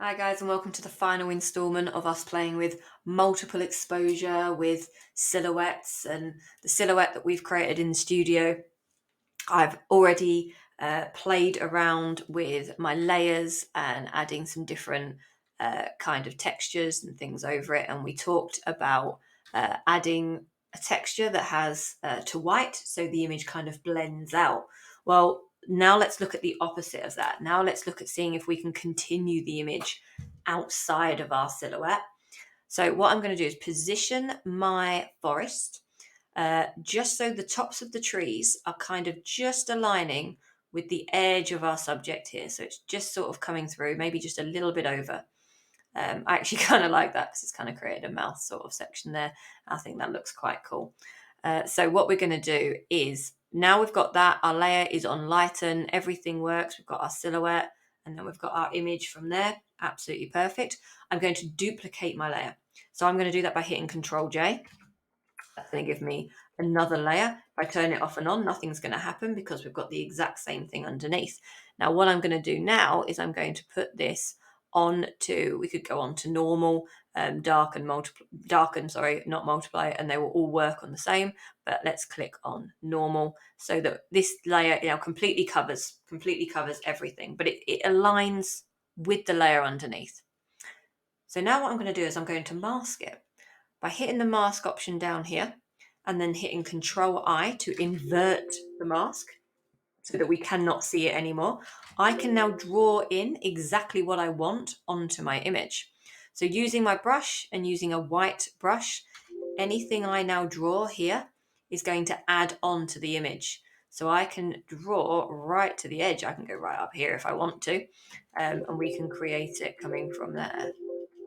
Hi guys, and welcome to the final installment of us playing with multiple exposure with silhouettes. And the silhouette that we've created in the studio, I've already played around with my layers and adding some different kind of textures and things over it. And we talked about adding a texture that has to white, so the image kind of blends out. Well, now let's look at the opposite of that. Now let's look at seeing if we can continue the image outside of our silhouette. So what I'm going to do is position my forest just so the tops of the trees are kind of just aligning with the edge of our subject here. So it's just sort of coming through, maybe just a little bit over. I actually kind of like that because it's kind of created a mouth sort of section there. I think that looks quite cool. So what we're going to do is, now we've got that, our layer is on lighten, everything works. We've got our silhouette and then we've got our image from there. Absolutely perfect. I'm going to duplicate my layer. So I'm going to do that by hitting Control J. That's going to give me another layer. If I turn it off and on, nothing's going to happen because we've got the exact same thing underneath. Now, what I'm going to do now is I'm going to put this on to, we could go on to normal, darken, sorry, not multiply, and they will all work on the same. But let's click on normal so that this layer completely covers everything, but it aligns with the layer underneath. So now what I'm going to do is I'm going to mask it by hitting the mask option down here and then hitting Control I to invert the mask so that we cannot see it anymore. I can now draw in exactly what I want onto my image. So using my brush and using a white brush, anything I now draw here is going to add on to the image. So I can draw right to the edge. I can go right up here if I want to, and we can create it coming from there.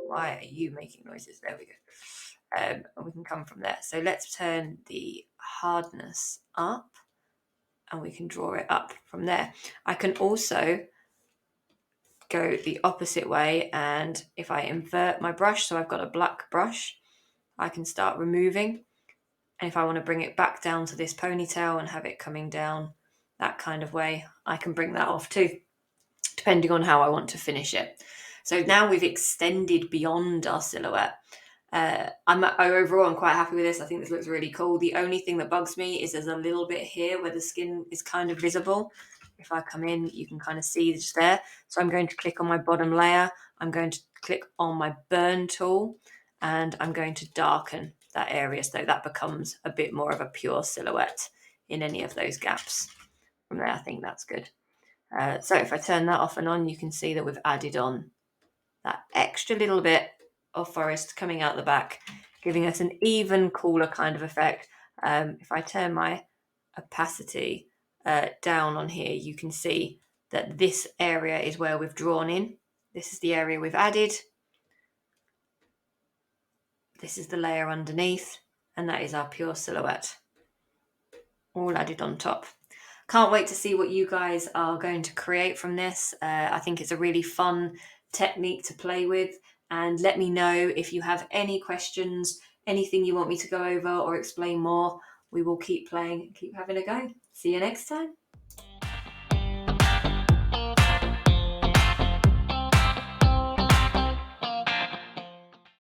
Why are you making noises? There we go. And we can come from there. So let's turn the hardness up and we can draw it up from there. I can also go the opposite way, and if I invert my brush, so I've got a black brush, I can start removing. And if I want to bring it back down to this ponytail and have it coming down that kind of way, I can bring that off too, depending on how I want to finish it. So now we've extended beyond our silhouette. Overall, I'm quite happy with this. I think this looks really cool. The only thing that bugs me is there's a little bit here where the skin is kind of visible. If I come in, you can kind of see just there. So I'm going to click on my bottom layer. I'm going to click on my burn tool and I'm going to darken that area so that becomes a bit more of a pure silhouette in any of those gaps. From there, I think that's good. So if I turn that off and on, you can see that we've added on that extra little bit of forest coming out the back, giving us an even cooler kind of effect. If I turn my opacity down on here, you can see that this area is where we've drawn in. This is the area we've added. This is the layer underneath, and that is our pure silhouette, all added on top. Can't wait to see what you guys are going to create from this. I think it's a really fun technique to play with. And let me know if you have any questions, anything you want me to go over or explain more. We will keep playing, keep having a go. See you next time.